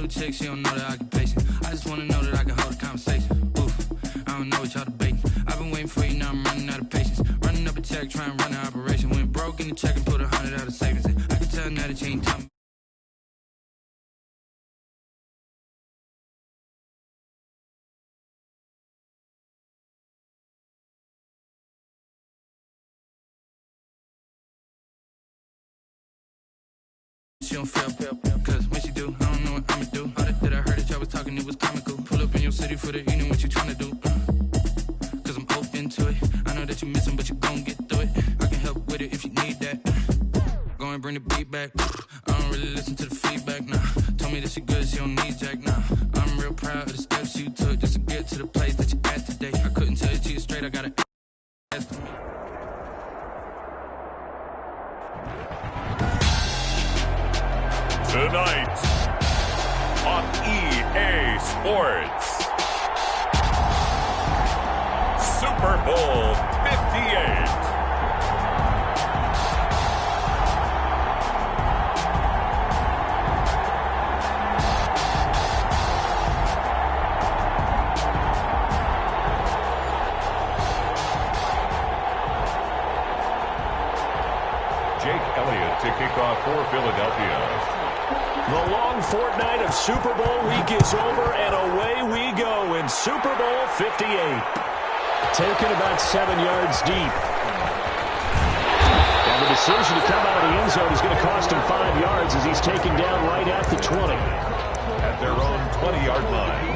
new chick, she don't know that occupation. I just wanna know that I can hold a conversation. Oof, I don't know what y'all debating. I've been waiting for you, now I'm running out of patience. Running up a check, trying to run an operation. Went broke in the check and put 100 out of savings in. I can tell now that you ain't talking. She don't feel, cause when she do, I don't know what I'ma do. All that I heard that y'all was talking, it was comical. Pull up in your city for the evening, what you tryna do? Cause I'm open to it. I know that you missing, but you gon' get through it. I can help with it if you need that. Go and bring the beat back. I don't really listen to the feedback, nah. Told me that she good, she don't need jack, nah. I'm real proud of the steps you took just to get to the place that you at today. I couldn't tell you to you straight, I gotta ask me. Tonight on EA Sports, Super Bowl 58. Jake Elliott to kick off for Philadelphia. The long fortnight of Super Bowl week is over, and away we go in Super Bowl 58. Taken about 7 yards deep. And the decision to come out of the end zone is going to cost him 5 yards as he's taken down right at the 20. At their own 20-yard line.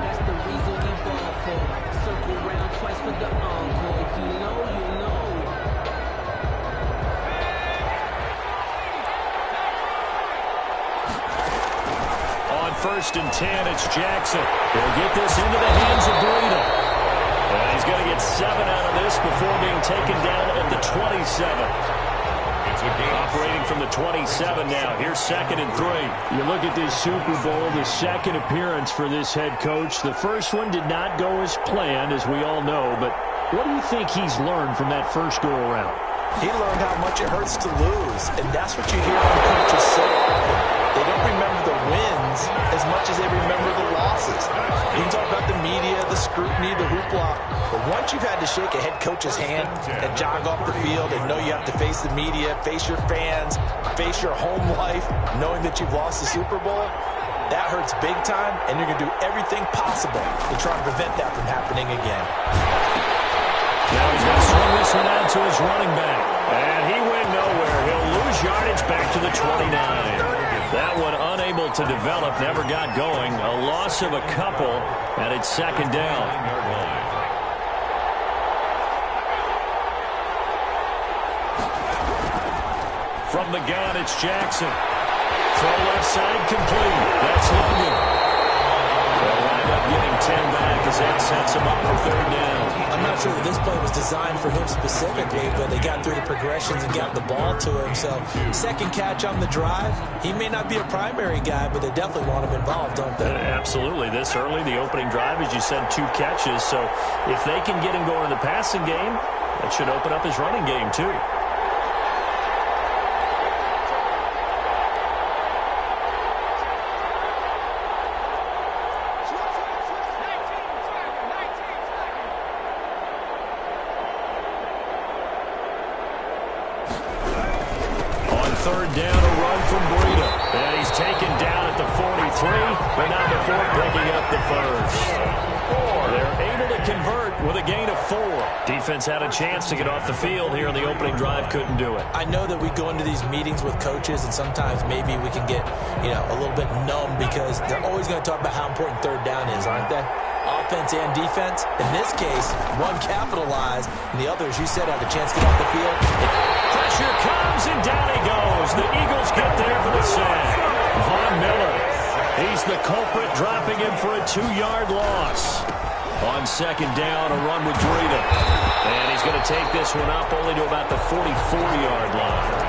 That's the reason we ball for. Circle round twice for the encore. If you know, you know. First and 10, it's Jackson. He'll get this into the hands of Breida. And he's going to get 7 out of this before being taken down at the 27. It's a game. Operating from the 27 now. Here's 2nd and 3. You look at this Super Bowl, the second appearance for this head coach. The first one did not go as planned, as we all know. But what do you think he's learned from that first go-around? He learned how much it hurts to lose, and that's what you hear from coaches so often. They don't remember the wins as much as they remember the losses. You can talk about the media, the scrutiny, the hoopla, but once you've had to shake a head coach's hand and jog off the field and know you have to face the media, face your fans, face your home life, knowing that you've lost the Super Bowl, that hurts big time, and you're going to do everything possible to try and prevent that from happening again. Now he's going to swing this one out to his running back. And he went nowhere. He'll lose yardage back to the 29. That one unable to develop, never got going. A loss of a couple, and it's 2nd down. From the gun, it's Jackson. Throw left side complete. That's Logan. They'll wind up getting 10 back as that sets him up for 3rd down. I'm not sure that this play was designed for him specifically, but they got through the progressions and got the ball to him. So, 2nd catch on the drive. He may not be a primary guy, but they definitely want him involved, don't they? Absolutely. This early, the opening drive, as you said, 2 catches. So, if they can get him going in the passing game, that should open up his running game, too. Third down, a run from Breida. And he's taken down at the 43, but not before picking up the first. They're able to convert with a gain of 4. Defense had a chance to get off the field here in the opening drive, couldn't do it. I know that we go into these meetings with coaches, and sometimes maybe we can get, a little bit numb because they're always going to talk about how important 3rd down is, aren't they? Offense and defense. In this case, one capitalized, and the other, as you said, had a chance to get off the field. Pressure comes, and down he goes. The Eagles get there for the sack. Von Miller, he's the culprit, dropping him for a 2-yard loss. On 2nd down, a run with Breida. And he's going to take this one up only to about the 44-yard line.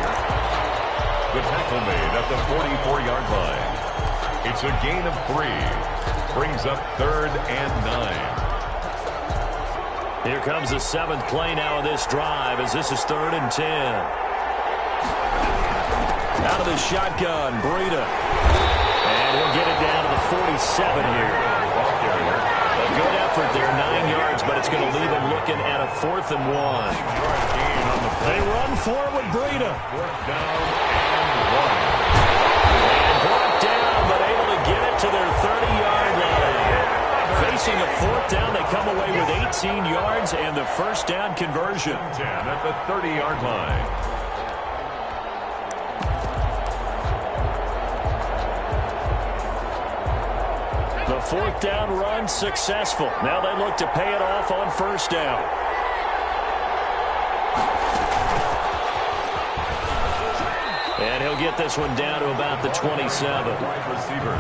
The tackle made at the 44-yard line. It's a gain of 3. Brings up 3rd and 9. Here comes the 7th play now of this drive as this is 3rd and 10. Out of the shotgun, Breida. And he'll get it down to the 47 here. A good effort there, 9 yards, but it's going to leave him looking at a 4th and 1. They run for it with Breida. And brought down, but able to get it to their 30-yard line. Facing a 4th down, they come away with 18 yards and the first down conversion. 10 at the 30-yard line. The 4th down run successful. Now they look to pay it off on 1st down. And he'll get this one down to about the 27. Wide receiver.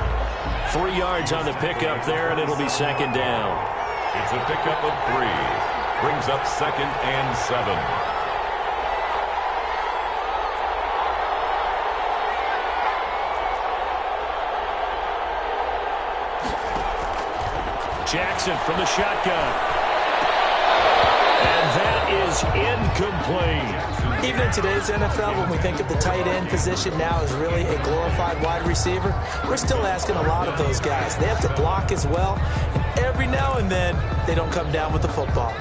3 yards on the pickup there, and it'll be 2nd down. It's a pickup of 3. Brings up 2nd and 7. Jackson from the shotgun. And that is incomplete. Even in today's NFL, when we think of the tight end position now as really a glorified wide receiver, we're still asking a lot of those guys. They have to block as well, and every now and then, they don't come down with the football.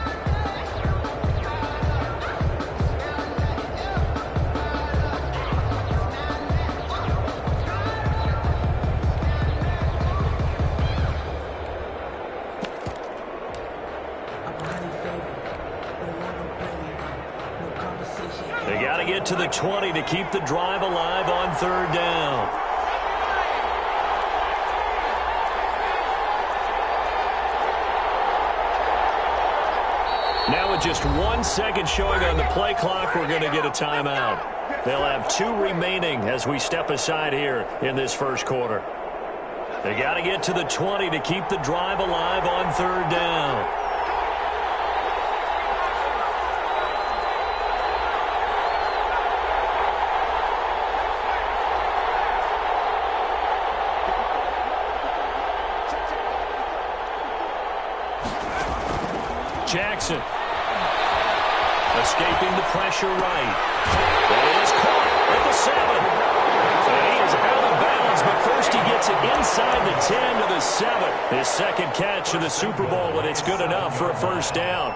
They got to get to the 20 to keep the drive alive on 3rd down. Now with just 1 second showing on the play clock, we're going to get a timeout. They'll have 2 remaining as we step aside here in this first quarter. They got to get to the 20 to keep the drive alive on 3rd down. Jackson. Escaping the pressure right. That is caught at the 7. And he is out of bounds, but first he gets it inside the 10 to the 7. His 2nd catch of the Super Bowl, and it's good enough for a 1st down.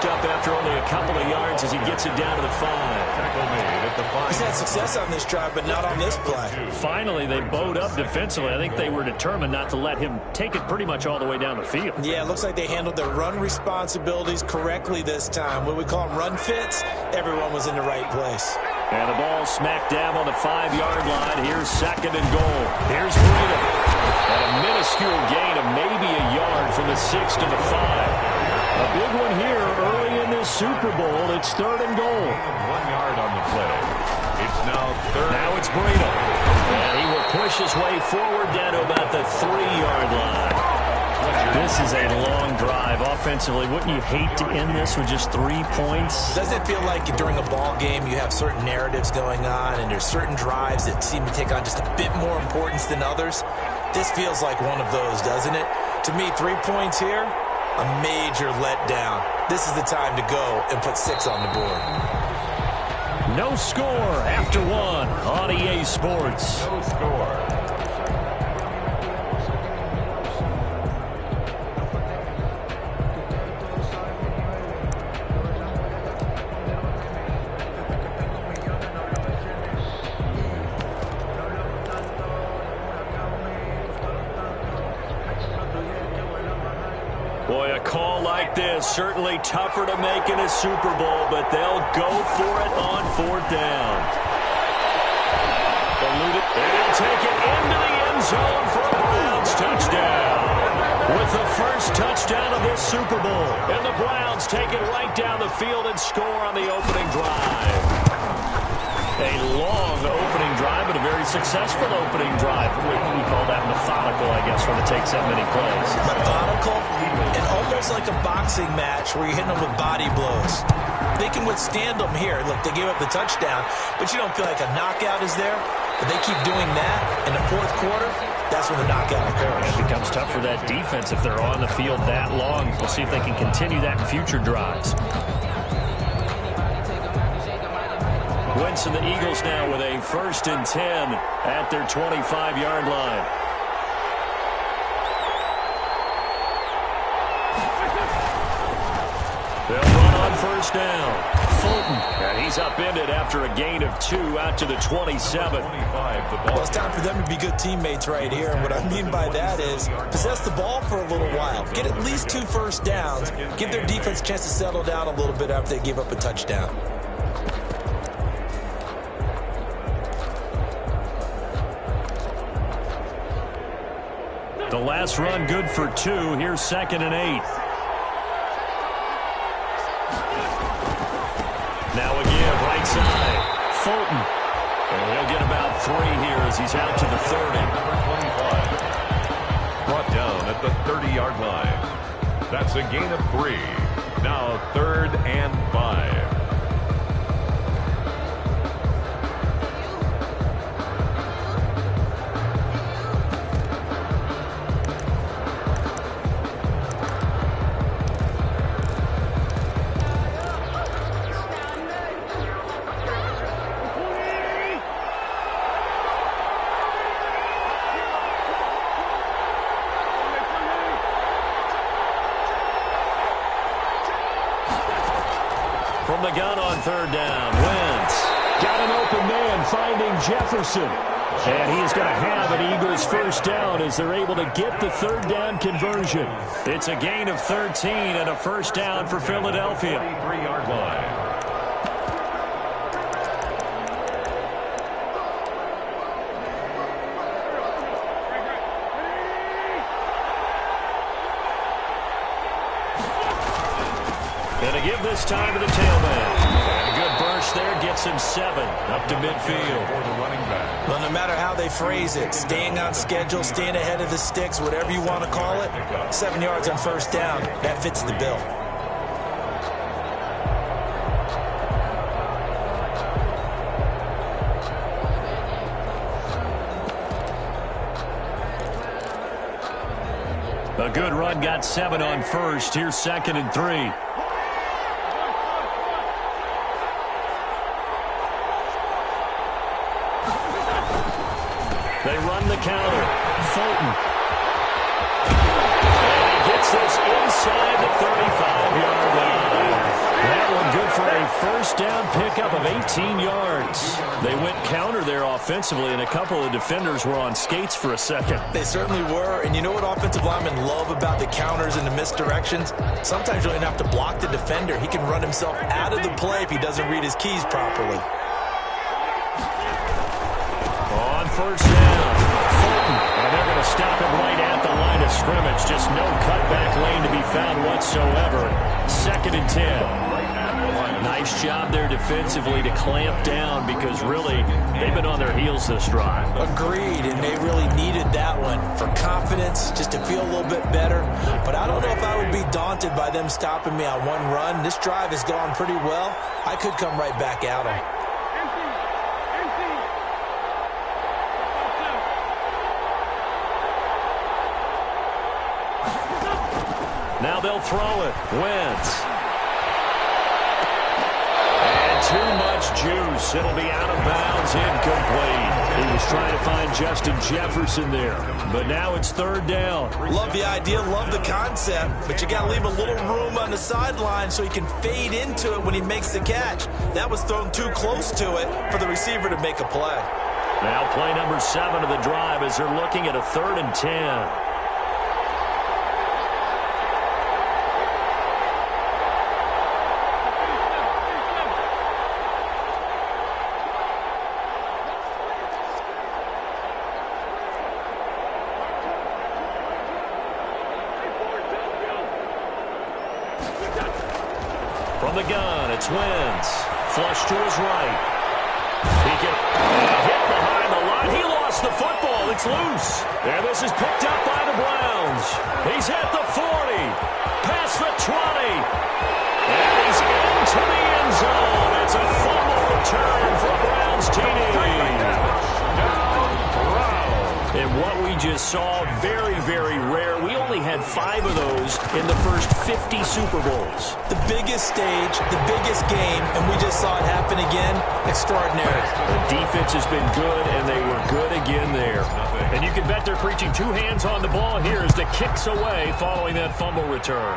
After only a couple of yards as he gets it down to the 5. He's had success on this drive, but not on this play. Finally, they bowed up defensively. I think they were determined not to let him take it pretty much all the way down the field. Yeah, it looks like they handled their run responsibilities correctly this time. What we call them run fits, everyone was in the right place. And the ball smack dab on the 5-yard line. Here's 2nd and goal. Here's Breida. And a minuscule gain of maybe a yard from the 6 to the 5. A big one here early in this Super Bowl. It's 3rd and goal. 1 yard on the play. It's now 3rd. Now it's Breida. And he will push his way forward down to about the 3-yard line. This is a long drive offensively. Wouldn't you hate to end this with just 3 points? Doesn't it feel like during a ball game you have certain narratives going on and there's certain drives that seem to take on just a bit more importance than others? This feels like one of those, doesn't it? To me, 3 points here, a major letdown. This is the time to go and put 6 on the board. No score after 1 on EA Sports. No score. Boy, a call like this, certainly tougher to make in a Super Bowl, but they'll go for it on 4th down. Eluded, and he'll take it into the end zone for a Browns touchdown. With the first touchdown of this Super Bowl, and the Browns take it right down the field and score on the opening drive. A long opening drive, but a very successful opening drive. We call that methodical, I guess, when it takes that many plays. Methodical and almost like a boxing match where you're hitting them with body blows. They can withstand them here. Look, they gave up the touchdown, but you don't feel like a knockout is there. But they keep doing that in the fourth quarter, that's when the knockout occurs. It becomes tough for that defense if they're on the field that long. We'll see if they can continue that in future drives. Wentz and the Eagles now with a 1st and 10 at their 25-yard line. They'll run on 1st down. Fulton, and he's upended after a gain of 2 out to the 27. Well, it's time for them to be good teammates right here. And what I mean by that is possess the ball for a little while. Get at least 2 first downs. Give their defense a chance to settle down a little bit after they give up a touchdown. The last run good for 2. Here's 2nd and 8. Now a give, right side. Fulton. And he'll get about 3 here as he's out to the 30. Number 25. Brought down at the 30-yard line. That's a gain of 3. Now 3rd and 5. From the gun on 3rd down, Wentz got an open man finding Jefferson. And he's going to have an Eagles 1st down as they're able to get the 3rd down conversion. It's a gain of 13 and a 1st down for Philadelphia. 3-yard line. And to give this time to the tailback. And a good burst there gets him 7 up to midfield. Well, no matter how they phrase it, staying on schedule, staying ahead of the sticks, whatever you want to call it, 7 yards on 1st down, that fits the bill. A good run got 7 on 1st. Here's 2nd and 3. They run the counter. Fulton. And he gets this inside the 35-yard line. That one good for a 1st down pickup of 18 yards. They went counter there offensively, and a couple of defenders were on skates for a second. They certainly were, and you know what offensive linemen love about the counters and the misdirections? Sometimes you don't even have to block the defender. He can run himself out of the play if he doesn't read his keys properly. On 1st down, Fulton, and they're going to stop it right at the line of scrimmage. Just no cutback lane to be found whatsoever. 2nd and 10. Nice job there defensively to clamp down because really they've been on their heels this drive. Agreed, and they really needed that one for confidence, just to feel a little bit better. But I don't know if I would be daunted by them stopping me on one run. This drive has gone pretty well. I could come right back at them. Now they'll throw it. Wentz. And too much juice. It'll be out of bounds, incomplete. He was trying to find Justin Jefferson there. But now it's 3rd down. Love the idea, love the concept, but you got to leave a little room on the sideline so he can fade into it when he makes the catch. That was thrown too close to it for the receiver to make a play. Now play number 7 of the drive as they're looking at a 3rd and 10. From the gun, it's Wentz. Flush to his right. He can hit behind the line. He lost lost the football. It's loose. And this is picked up by the Browns. He's at the 40, past the 20, and he's into the end zone. It's a fumble return for Browns TD. And what we just saw, very, very rare. We only had 5 of those in the first 50 Super Bowls. The biggest stage, the biggest game, and we just saw it happen again. Extraordinary. The defense has been good, and they were good again there. And you can bet they're preaching 2 hands on the ball here as the kicks away following that fumble return.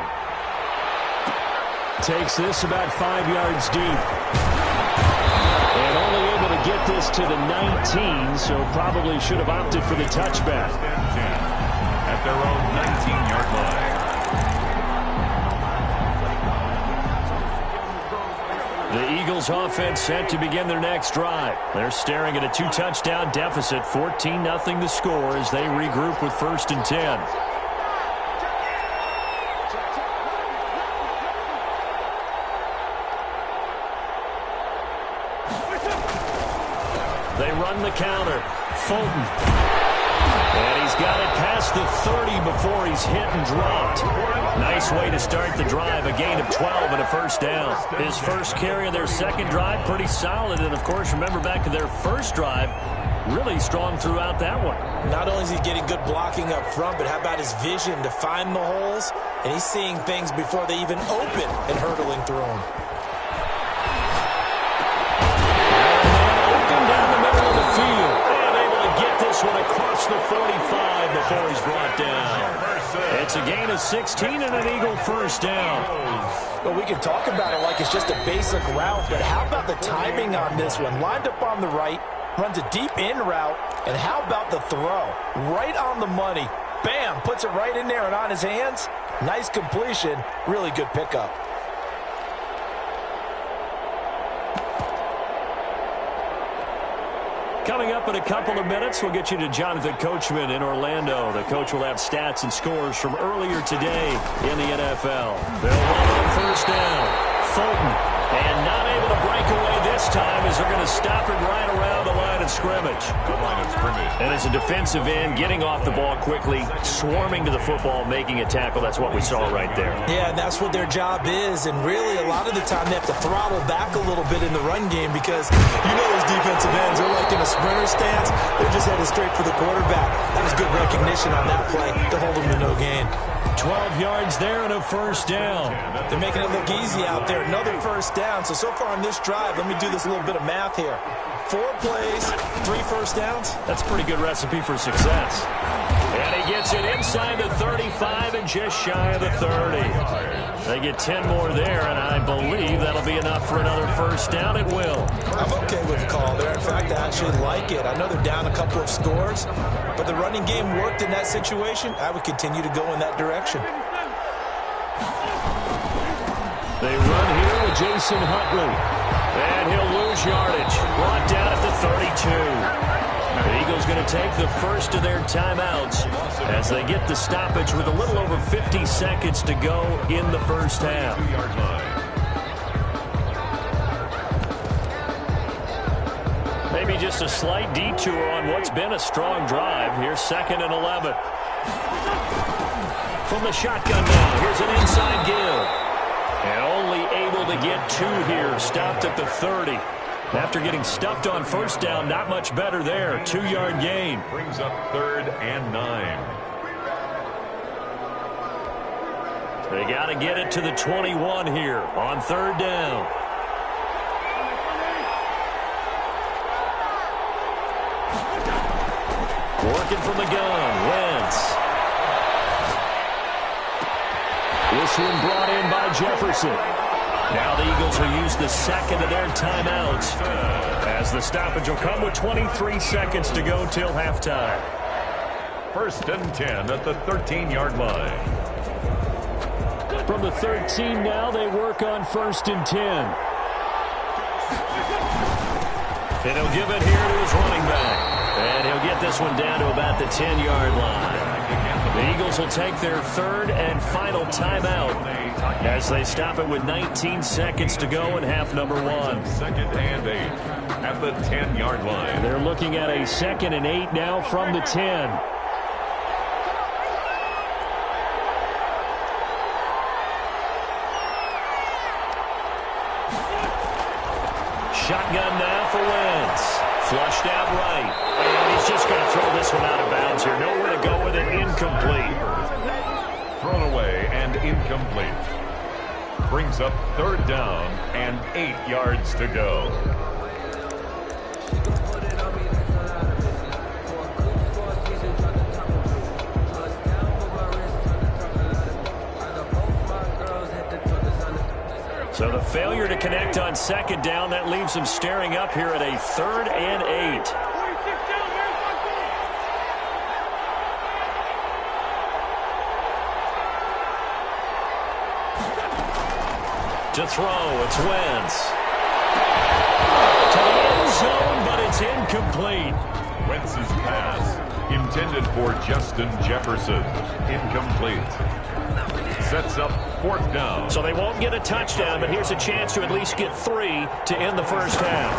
Takes this about 5 yards deep. And only able to get this to the 19, so probably should have opted for the touchback. At their own 19-yard line. The Eagles offense set to begin their next drive. They're staring at a 2-touchdown deficit, 14-0 the score as they regroup with 1st and 10. They run the counter. Fulton. And he's got it past the 30 before he's hit and dropped. Nice way to start the drive. A gain of 12 and a first down. His first carry of their second drive, pretty solid. And, of course, remember back to their first drive, really strong throughout that one. Not only is he getting good blocking up front, but how about his vision to find the holes? And he's seeing things before they even open and hurtling through them. One across the 45 before he's brought down. It's a gain of 16 and an Eagle first down. Well, we can talk about it like it's just a basic route, but how about the timing on this one? Lined up on the right, runs a deep in route, and how about the throw? Right on the money. Bam! Puts it right in there and on his hands. Nice completion. Really good pickup. Coming up in a couple of minutes, we'll get you to Jonathan Coachman in Orlando. The coach will have stats and scores from earlier today in the NFL. They'll run on first down. Fulton, and not able to break away this time as they're going to stop it right around the line of scrimmage. And as a defensive end, getting off the ball quickly, swarming to the football, making a tackle. That's what we saw right there. Yeah, and that's what their job is. And really, a lot of the time, they have to throttle back a little bit in the run game because you know those defensive ends are like in a sprinter stance. They're just headed straight for the quarterback. That was good recognition on that play to hold them to no gain. 12 yards there and a first down. They're making it look easy out there. Another first down. So far on this drive, let me do this little bit of math here. 4 plays, 3 first downs. That's a pretty good recipe for success. And he gets it inside the 35 and just shy of the 30. They get 10 more there, and I believe that'll be enough for another first down. It will. I'm okay with the call there. In fact, I actually like it. I know they're down a couple of scores, but the running game worked in that situation. I would continue to go in that direction. They run here with Jason Huntley. And he'll lose yardage. Brought down at the 32. The Eagles going to take the first of their timeouts as they get the stoppage with a little over 50 seconds to go in the first half. Maybe just a slight detour on what's been a strong drive. Here's 2nd and 11. From the shotgun now, here's an inside give. And only able to get 2 here, stopped at the 30. After getting stuffed on first down, not much better there. 2-yard gain. Brings up 3rd and 9. They got to get it to the 21 here on 3rd down. Working from the gun, Wentz. This one brought in by Jefferson. Now the Eagles will use the second of their timeouts as the stoppage will come with 23 seconds to go till halftime. 1st and 10 at the 13-yard line. From the 13 now, they work on 1st and 10. And he'll give it here to his running back. And he'll get this one down to about the 10-yard line. The Eagles will take their third and final timeout as they stop it with 19 seconds to go in half number one. Second and 8 at the 10-yard line. They're looking at a 2nd and 8 now from the 10. Shotgun now for Wentz. Flushed out right. And he's just going to throw this one out of bounds here. Nowhere to go with it. Incomplete. Thrown away and incomplete. Brings up third down and 8 yards to go. So the failure to connect on second down, that leaves them staring up here at a 3rd and 8. To throw, it's Wentz. To the end zone, but it's incomplete. Wentz's pass intended for Justin Jefferson. Incomplete. Sets up 4th down. So they won't get a touchdown, but here's a chance to at least get 3 to end the first half.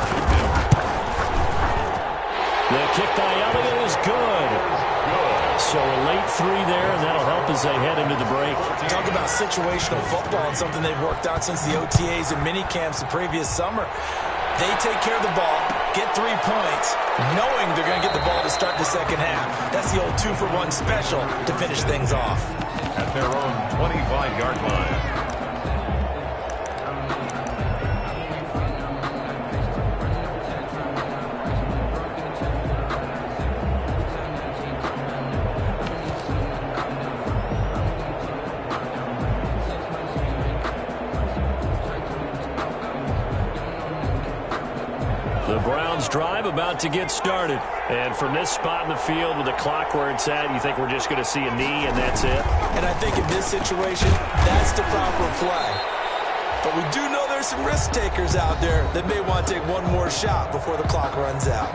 The kick by Elliott is good. So a late 3 there, and that'll help as they head into the break. Talk about situational football and something they've worked out since the OTAs and mini camps the previous summer. They take care of the ball, get 3 points, knowing they're going to get the ball to start the second half. That's the old 2-for-1 special to finish things off. At their own 25-yard line. The Browns drive about to get started. And from this spot in the field with the clock where it's at, you think we're just going to see a knee and that's it? And I think in this situation, that's the proper play. But we do know there's some risk takers out there that may want to take one more shot before the clock runs out.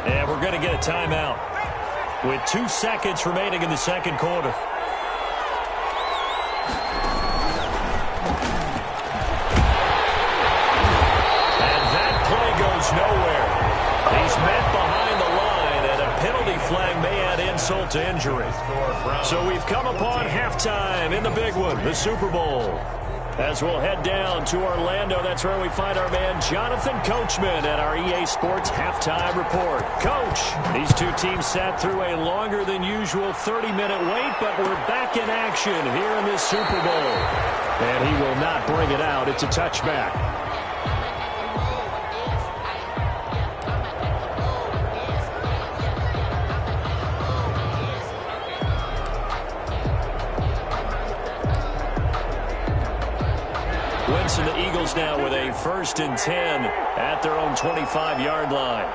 And we're going to get a timeout with 2 seconds remaining in the second quarter. Nowhere. He's met behind the line, and a penalty flag may add insult to injury. So we've come upon halftime in the big one, the Super Bowl. As we'll head down to Orlando, that's where we find our man Jonathan Coachman at our EA Sports Halftime Report. Coach, these two teams sat through a longer than usual 30-minute wait, but we're back in action here in this Super Bowl. And he will not bring it out. It's a touchback. Wentz and the Eagles now with a 1st and 10 at their own 25-yard line.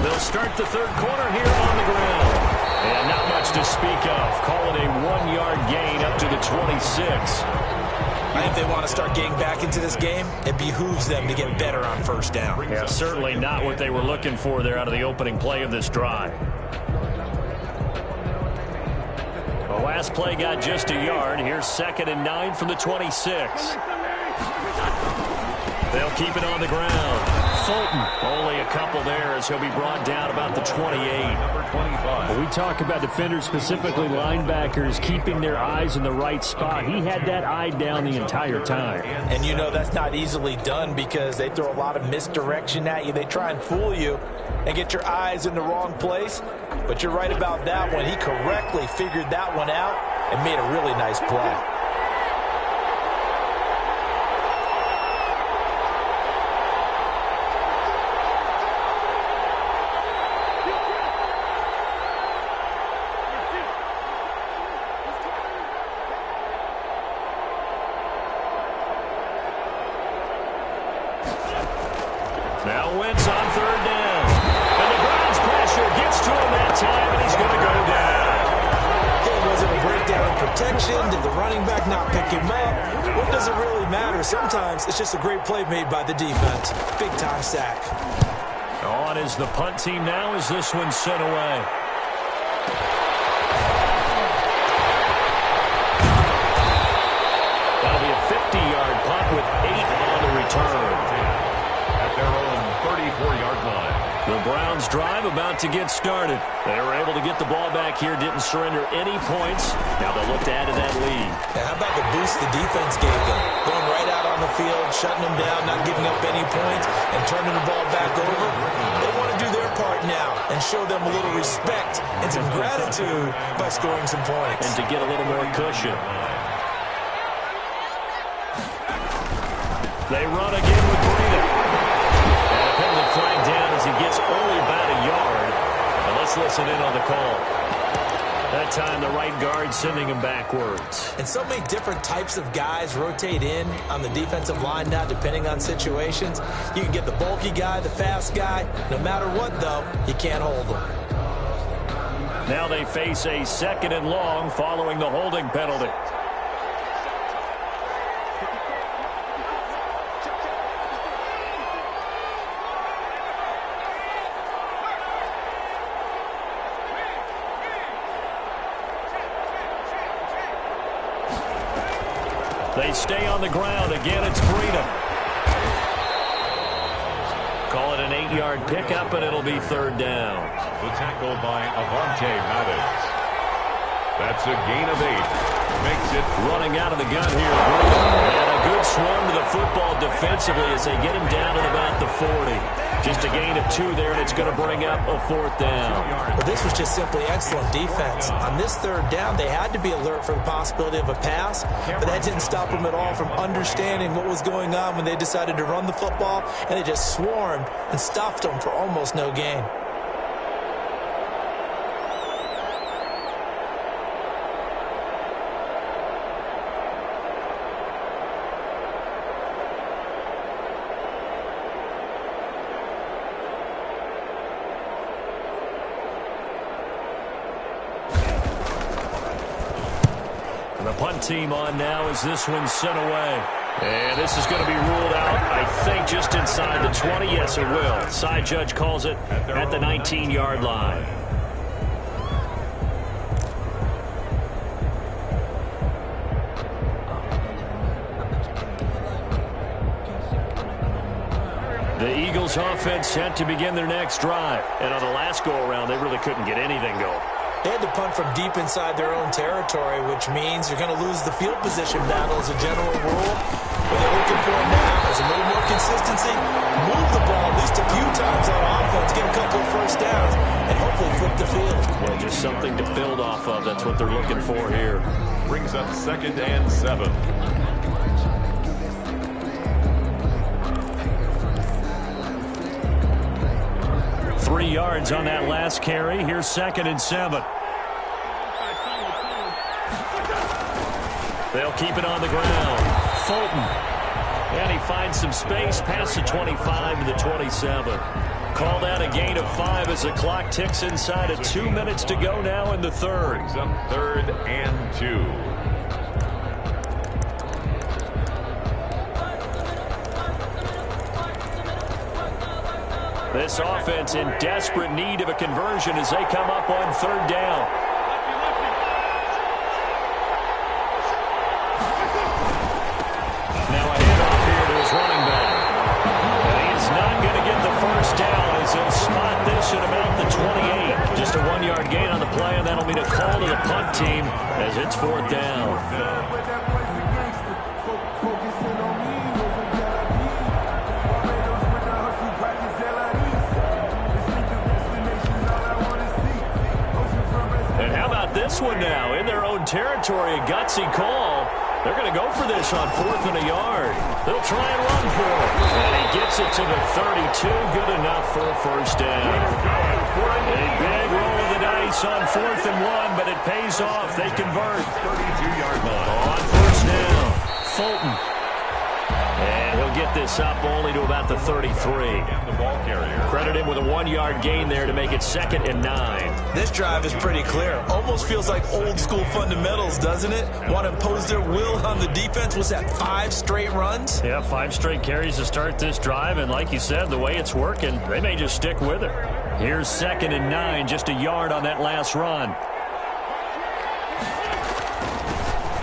They'll start the third quarter here on the ground. And not much to speak of. Call it a 1-yard gain up to the 26. I think they want to start getting back into this game. It behooves them to get better on 1st down. Yeah, certainly not what they were looking for there out of the opening play of this drive. The last play got just a yard. Here's 2nd and 9 from the 26. They'll keep it on the ground. Fulton, only a couple there as he'll be brought down about the 28. Number 25. We talk about defenders, specifically linebackers, keeping their eyes in the right spot. He had that eye down the entire time. And you know that's not easily done because they throw a lot of misdirection at you. They try and fool you and get your eyes in the wrong place. But you're right about that one. He correctly figured that one out and made a really nice play. Now Wentz on 3rd down. And the Browns pressure gets to him that time, and he's going to go down. It wasn't a great down in protection? Did the running back not pick him up? What does it really matter? Sometimes it's just a great play made by the defense. Big-time sack. On is the punt team now as this one's sent away. That'll be a 50-yard punt with 8 on the return. At their own 34-yard line. The Browns drive about to get started. They were able to get the ball back here, didn't surrender any points. Now they'll look to add to that lead. Yeah, how about the boost the defense gave them? Going right out on the field, shutting them down, not giving up any points, and turning the ball back over. They want to do their part now and show them a little respect and some gratitude by scoring some points. And to get a little more cushion. They run again with Breida. And a penalty flag down as he gets only about a yard. And let's listen in on the call. That time the right guard sending him backwards. And so many different types of guys rotate in on the defensive line now depending on situations. You can get the bulky guy, the fast guy. No matter what, though, you can't hold them. Now they face a 2nd and long following the holding penalty. They stay on the ground. Again, it's Breida. Call it an 8-yard pickup, and it'll be 3rd down. The tackle by Avante Maddox. That's a gain of 8. Makes it running out of the gun here. And a good swarm to the football defensively as they get him down at about the 40. Just a gain of 2 there, and it's going to bring up a 4th down. Well, this was just simply excellent defense. On this 3rd down, they had to be alert for the possibility of a pass, but that didn't stop them at all from understanding what was going on when they decided to run the football, and they just swarmed and stuffed them for almost no gain. Team on now as this one's sent away. And this is going to be ruled out, I think, just inside the 20. Yes, it will. Side judge calls it at the 19-yard line. The Eagles offense set to begin their next drive. And on the last go-around, they really couldn't get anything going. They had to punt from deep inside their own territory, which means you're going to lose the field position battle as a general rule. What they're looking for now is a little more consistency, move the ball at least a few times on offense, get a couple of first downs, and hopefully flip the field. Well, just something to build off of. That's what they're looking for here. brings up 2nd and 7. 3 yards on that last carry. Here's 2nd and 7. They'll keep it on the ground. Fulton. And he finds some space past the 25 to the 27. Called out a gain of 5 as the clock ticks inside of 2 minutes to go now in the third. Brings up 3rd and 2. This offense in desperate need of a conversion as they come up on 3rd down. Now a handoff here to his running back. And he is not going to get the first down as he'll spot this at about the 28. Just a 1-yard gain on the play, and that'll mean a call to the punt team as it's 4th down. This one now in their own territory, a gutsy call. They're going to go for this on 4th and a yard. They'll try and run for it. And he gets it to the 32. Good enough for a first down. A big roll of the dice on 4th and 1, but it pays off. They convert. 32-yard line. On first down, Fulton. And he'll get this up only to about the 33. The ball carrier. Credit Credited him with a 1-yard gain there to make it 2nd and 9. This drive is pretty clear. Almost feels like old school fundamentals, doesn't it? Want to impose their will on the defense. Was that 5 straight runs? Yeah, 5 straight carries to start this drive, and like you said, the way it's working, they may just stick with it. Here's 2nd and 9, just a yard on that last run.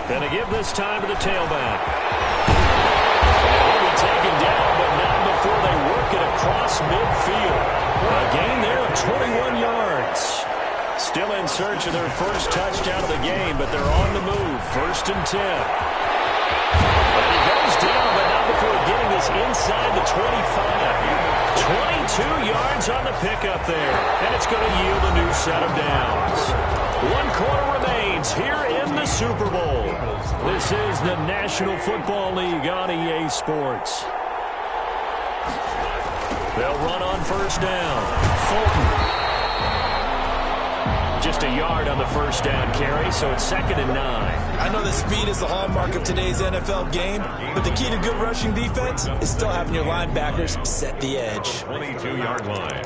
Gonna give this time to the tailback. He'll be taken down, but not before they work it across midfield. A gain there of 21 yards. Still in search of their first touchdown of the game, but they're on the move. 1st and 10. And he goes down, but not before getting this inside the 25. 22 yards on the pickup there, and it's going to yield a new set of downs. 1 quarter remains here in the Super Bowl. This is the National Football League on EA Sports. They'll run on 1st down. Fulton. Just a yard on the 1st down carry, so it's 2nd and 9. I know that speed is the hallmark of today's NFL game, but the key to good rushing defense is still having your linebackers set the edge. 22-yard line.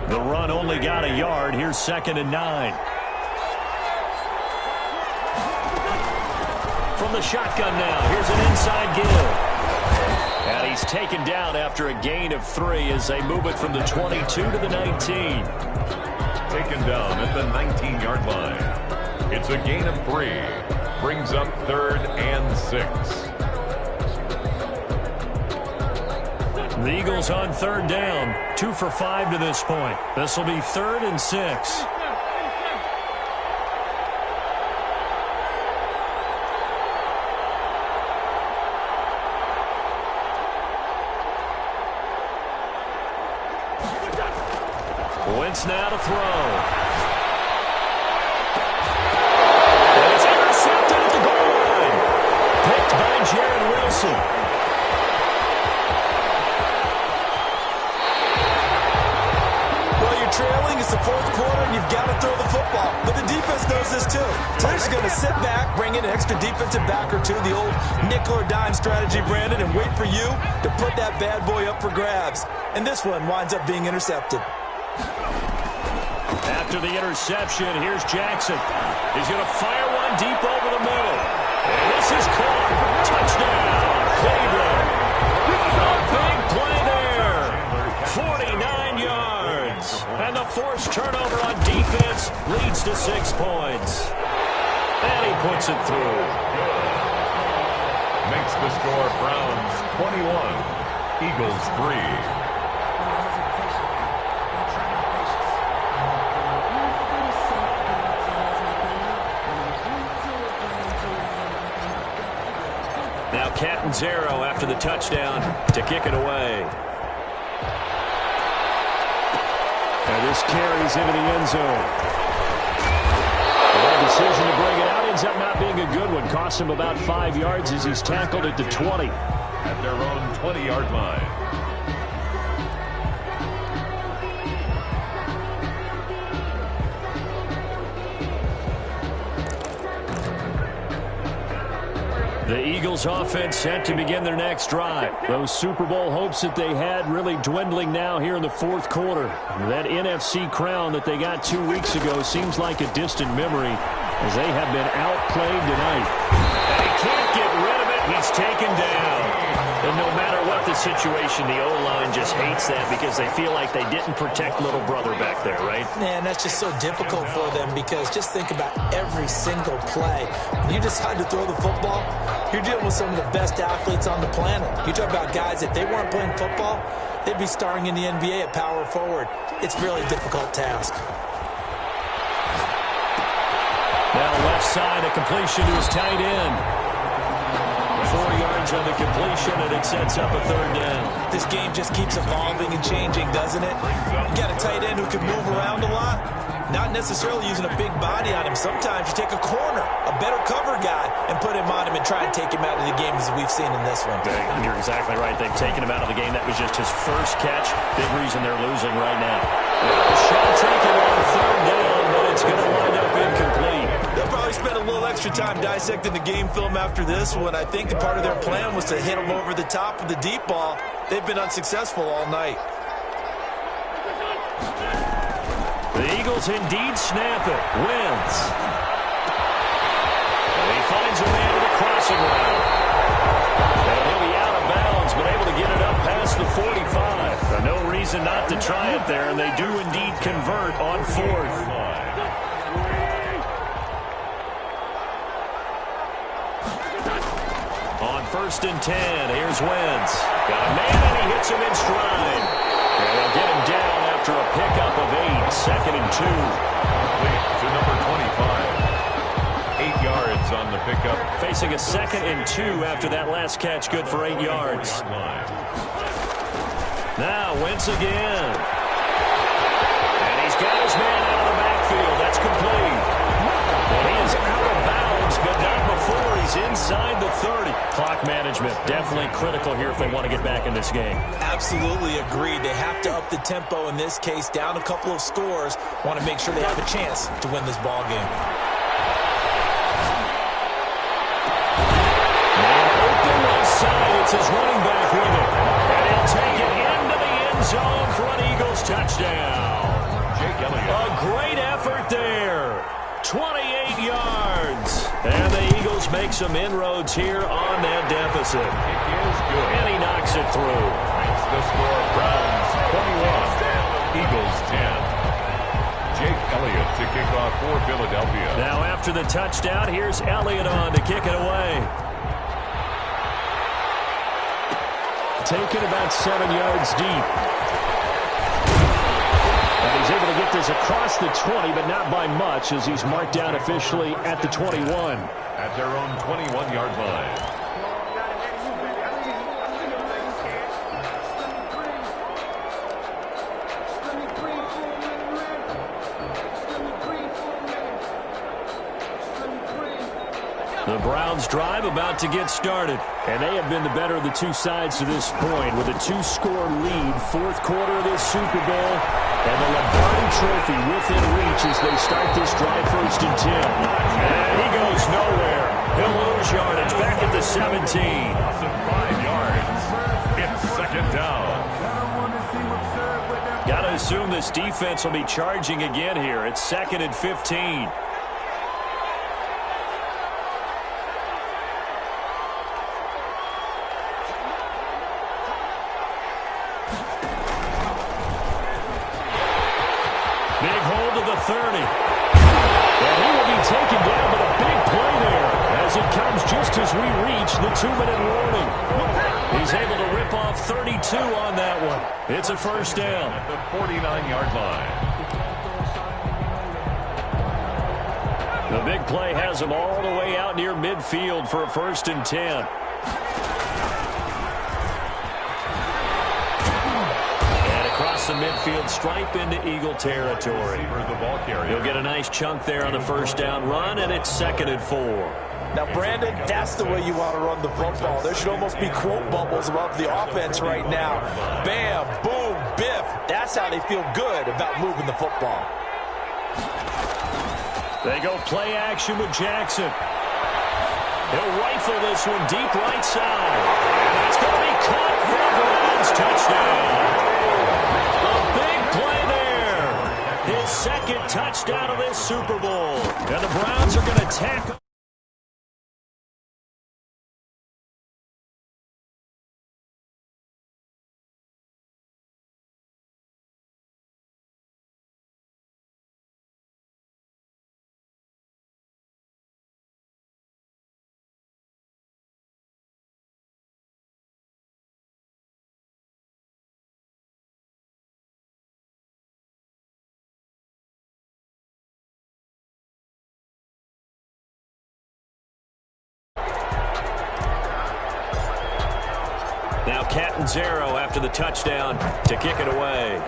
The run only got a yard. Here's 2nd and 9. From the shotgun now, here's an inside give. And he's taken down after a gain of 3 as they move it from the 22 to the 19. Taken down at the 19-yard line. It's a gain of 3. Brings up 3rd and 6. The Eagles on 3rd down. 2 for 5 to this point. This will be 3rd and 6. Wentz now to throw. And it's intercepted at the goal line. Picked by Jared Wilson. Well, you're trailing. It's the 4th quarter, and you've got to throw the football. But the defense knows this, too. So they're just going to sit back, bring in an extra defensive back or 2, the old nickel or dime strategy, Brandon, and wait for you to put that bad boy up for grabs. And this one winds up being intercepted. After the interception, here's Jackson. He's going to fire one deep over the middle. And this is caught. Touchdown, Cleveland. A big play there. 49 yards. And the forced turnover on defense leads to 6 points. And he puts it through. Makes the score Browns 21, Eagles 3. Now Catanzaro after the touchdown to kick it away. And this carries into the end zone. The decision to bring it out ends up not being a good one. Cost him about 5 yards as he's tackled at the 20. At their own 20-yard line. The Eagles offense set to begin their next drive. Those Super Bowl hopes that they had really dwindling now here in the 4th quarter. That NFC crown that they got 2 weeks ago seems like a distant memory as they have been outplayed tonight. And he can't get rid of it. He's taken down. And no matter what the situation, the O-line just hates that because they feel like they didn't protect little brother back there, right? Man, that's just so difficult for them because just think about every single play. When you decide to throw the football, you're dealing with some of the best athletes on the planet. You talk about guys, if they weren't playing football, they'd be starring in the NBA at power forward. It's a really difficult task. Now left side, a completion to his tight end. 4 yards on the completion, and it sets up a 3rd down. This game just keeps evolving and changing, doesn't it? You got a tight end who can move around a lot, not necessarily using a big body on him. Sometimes you take a corner, a better cover guy, and put him on him and try and take him out of the game as we've seen in this one. You're exactly right. They've taken him out of the game. That was just his first catch. Big reason they're losing right now. Shot taken on 3rd down, but it's going to wind up incomplete. They'll probably spend a little extra time dissecting the game film after this one. I think the part of their plan was to hit them over the top of the deep ball. They've been unsuccessful all night. The Eagles indeed snap it. Wins. And he finds a man with a crossing route. And he'll be out of bounds, but able to get it up past the 45. No reason not to try it there, and they do indeed convert on fourth. On 1st and 10, here's Wentz. Got a man, and he hits him in stride. And they'll get him down after a pickup of 8, 2nd and 2. To number 25. 8 yards on the pickup. Facing a 2nd and 2 after that last catch, good for 8 yards. Now Wentz again. And he's got his man out of the backfield. That's complete. And he is out of bounds, but not before he's inside the 30. Clock management definitely critical here if they want to get back in this game. Absolutely agreed. They have to up the tempo in this case. Down a couple of scores. Want to make sure they have a chance to win this ball game. Man open left side. It's his running back with it. And he'll take it into the end zone for an Eagles touchdown. Jake Elliott. A great effort there. 28 yards. And the Eagles make some inroads here on that deficit. It is good. And he knocks it through. It's the score. Browns 21. Eagles 10. Jake Elliott to kick off for Philadelphia. Now after the touchdown, here's Elliott on to kick it away. Taken about 7 yards deep. And he's able to get this across the 20, but not by much, as he's marked down officially at the 21. At their own 21-yard line. The Browns drive about to get started, and they have been the better of the two sides to this point with a 2-score lead, 4th quarter of this Super Bowl, and the Lombardi Trophy within reach as they start this drive 1st and 10. And he goes nowhere. He'll lose yardage back at the 17. Loss of 5 yards. It's 2nd down. Got to assume this defense will be charging again here. It's 2nd and 15. Big hold to the 30. And he will be taken down, but a big play there as it comes just as we reach the 2-minute warning. He's able to rip off 32 on that one. It's a 1st down. At the 49-yard line. The big play has him all the way out near midfield for a 1st and 10. The midfield stripe into Eagle territory. He'll get a nice chunk there on the 1st down run, and it's 2nd and 4. Now, Brandon, that's the way you want to run the football. There should almost be quote bubbles above the offense right now. Bam, boom, biff. That's how they feel good about moving the football. They go play action with Jackson. He'll rifle this one deep right side. And it's going to be caught for a Browns touchdown. Play there. His 2nd touchdown of this Super Bowl. And the Browns are going to tackle. Now Catanzaro after the touchdown to kick it away.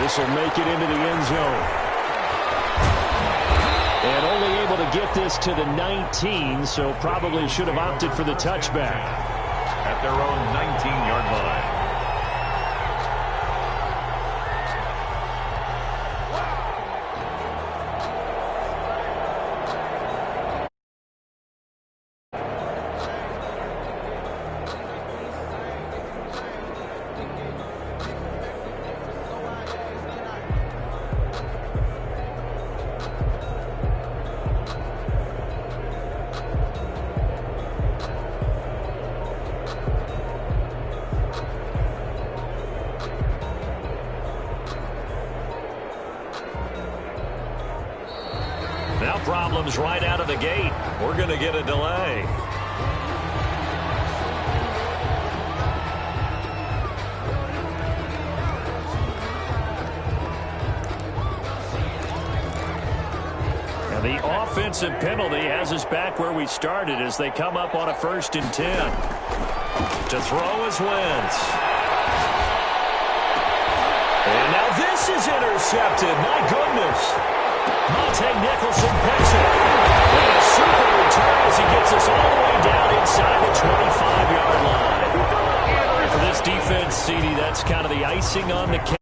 This will make it into the end zone. And only able to get this to the 19, so probably should have opted for the touchback. At their own 19-yard line. problems right out of the gate. We're going to get a delay. And the offensive penalty has us back where we started as they come up on a 1st and 10. To throw is Wentz. And now this is intercepted. My goodness. Monte Nicholson picks it. And a super return as he gets us all the way down inside the 25-yard line. And for this defense, CD, that's kind of the icing on the cake.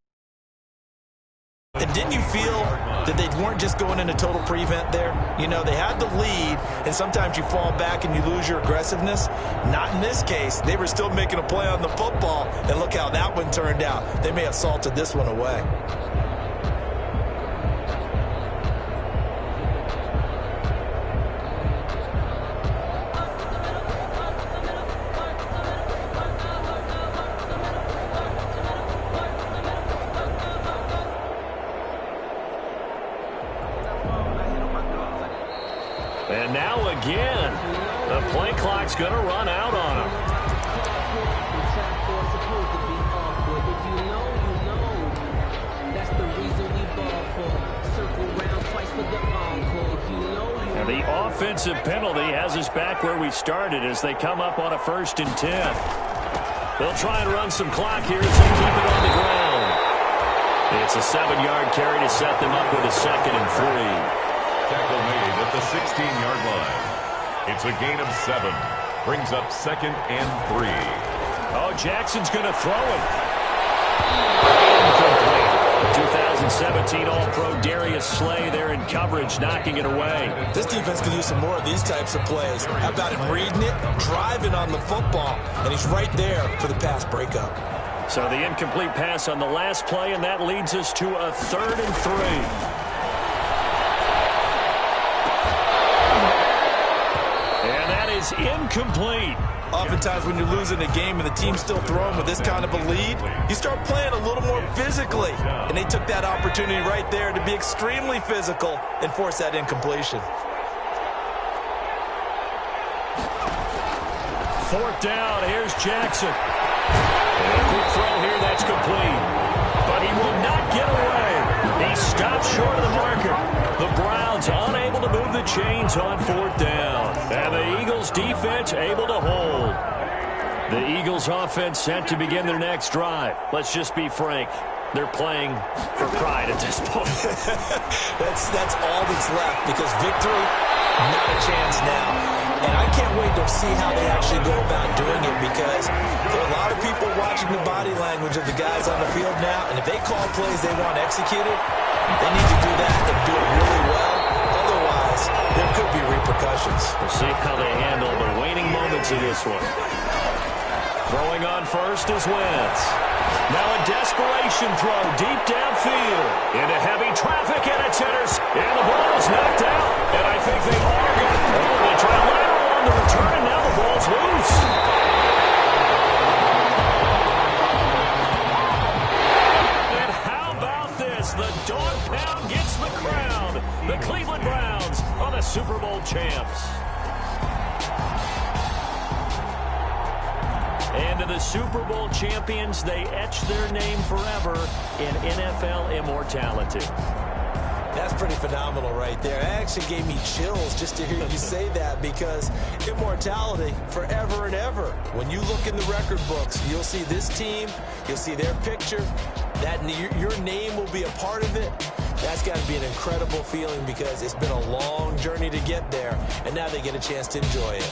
And didn't you feel that they weren't just going into total prevent there? You know, they had the lead, and sometimes you fall back and you lose your aggressiveness. Not in this case. They were still making a play on the football, and look how that one turned out. They may have salted this one away. And now again, the play clock's going to run out on him. And the offensive penalty has us back where we started as they come up on a 1st and 10. They'll try and run some clock here as they keep it on the ground. It's a 7-yard carry to set them up with a 2nd and 3. Tackle made at the 16-yard line. It's a gain of 7. Brings up 2nd and 3. Oh, Jackson's going to throw it. Incomplete. 2017 All-Pro Darius Slay there in coverage, knocking it away. This defense can use some more of these types of plays. How about him reading it, driving on the football, and he's right there for the pass breakup. So the incomplete pass on the last play, and that leads us to a 3rd and 3. Incomplete. Oftentimes when you're losing a game and the team's still throwing with this kind of a lead, you start playing a little more physically. And they took that opportunity right there to be extremely physical and force that incompletion. 4th down. Here's Jackson. And a quick throw here. That's complete. But he will not get away. He stops short of the marker. The Browns unable to move the chains on 4th down. And the Eagles defense able to hold. The Eagles offense set to begin their next drive. Let's just be frank. They're playing for pride at this point. That's all that's left because victory, not a chance now. And I can't wait to see how they actually go about doing it because there are a lot of people watching the body language of the guys on the field now. And if they call plays they want executed, they need to do that and do it really well. Otherwise, there could be repercussions. We'll see how they handle the waning moments of this one. Throwing on first is Wentz. Now a desperation throw deep downfield. Into heavy traffic and it's intercepted. And the ball is knocked out. And I think they are going to throw it. They try lateral on the return and now the ball's loose. And how about this? The dog pound gets the crown. The Cleveland Browns are the Super Bowl champs. And to the Super Bowl champions, they etch their name forever in NFL immortality. That's pretty phenomenal right there. It actually gave me chills just to hear you say that because immortality forever and ever. When you look in the record books, you'll see this team, you'll see their picture, that your name will be a part of it. That's got to be an incredible feeling because it's been a long journey to get there, and now they get a chance to enjoy it.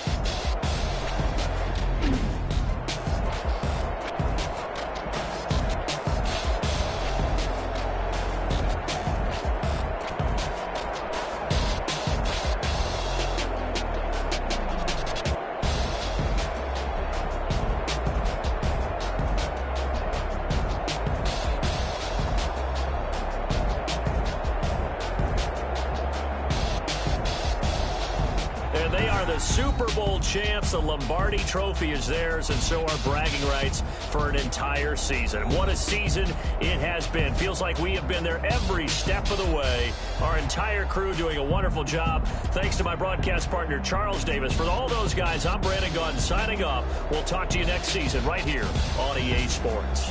Super Bowl champs. The Lombardi Trophy is theirs, and so are bragging rights for an entire season. What a season it has been. Feels like we have been there every step of the way. Our entire crew doing a wonderful job. Thanks to my broadcast partner, Charles Davis. For all those guys, I'm Brandon Gaudin signing off. We'll talk to you next season right here on EA Sports.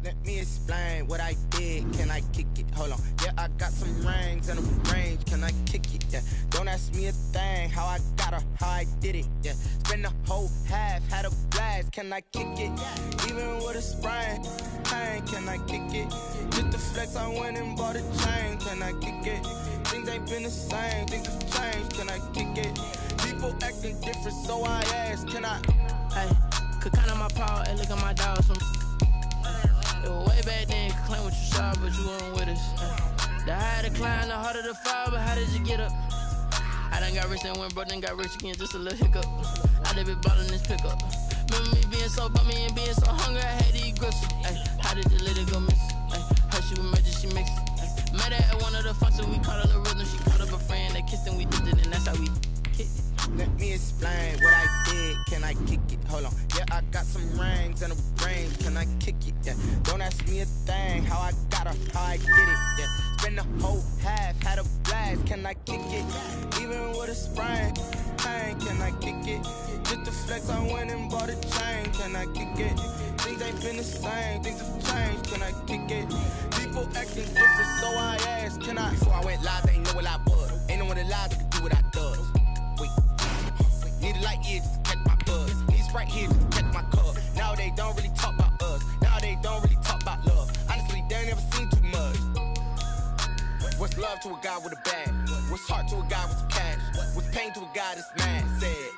Let me explain what I did. Can I kick it? Hold on. Yeah, I got some rings and a range. Can I kick it? Yeah. Don't ask me a thing. How I got her, how I did it. Yeah. Spend the whole half, had a blast. Can I kick it? Even with a sprain, pain. Can I kick it? Just the flex, I went and bought a chain. Can I kick it? Things ain't been the same. Things have changed. Can I kick it? People acting different, so I asked. Can I? Hey, could count on my power and look at my dogs. It was way back then, could claim what you saw, but you weren't with us. The higher the climb, the harder the fall, but how did you get up? I done got rich and went broke, then got rich again, just a little hiccup. I done been ballin' this pickup. Remember me being so bummy and being so hungry, I had to eat gristle. How did you let it go miss? How she was magic, she mixed. Met her at one of the functions, we caught a little rhythm. She caught up a friend, they kissed and we did it, and that's how we kicked it. Let me explain what I did. Can I kick it? Hold on. Yeah, I got some rings and a range. Can I kick it? Yeah. Don't ask me a thing. How I got her, how I did it. Yeah. Spend the whole half, had a blast. Can I kick it? Even with a sprain, pain. Can I kick it? Just the flex, I went and bought a chain. Can I kick it? Things ain't been the same. Things have changed. Can I kick it? People acting different, so I asked. Can I? Before I went live, they ain't know what I was. Ain't no one alive that could do what I does. Wait. Need a light here just to catch my buzz. Need Sprite here just to catch my cup. Now they don't really talk about us. Now they don't really talk about love. Honestly, they ain't never seen too much. What's love to a guy with a bag? What's heart to a guy with some cash? What's pain to a guy that's mad? Said.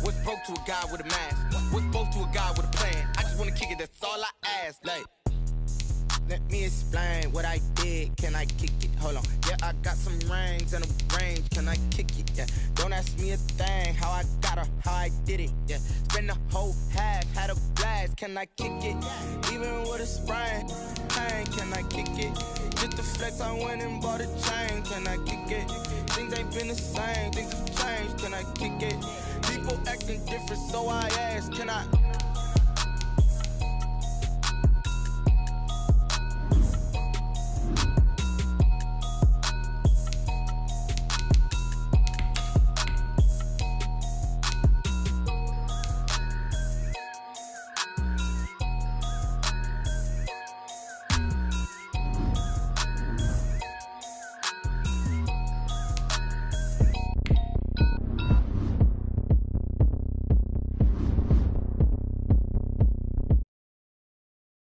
What's broke to a guy with a mask? What's broke to a guy with a plan? I just wanna kick it, that's all I ask. Like, let me explain what I did. Can I kick it? Hold on. Yeah, I got some rings and a range. Can I kick it? Yeah. Don't ask me a thing. How I got her, how I did it. Yeah. Spend the whole half, had a blast. Can I kick it? Even with a sprain, pain. Can I kick it? Just the flex, I went and bought a chain. Can I kick it? Things ain't been the same. Things have changed. Can I kick it? People acting different, so I asked. Can I?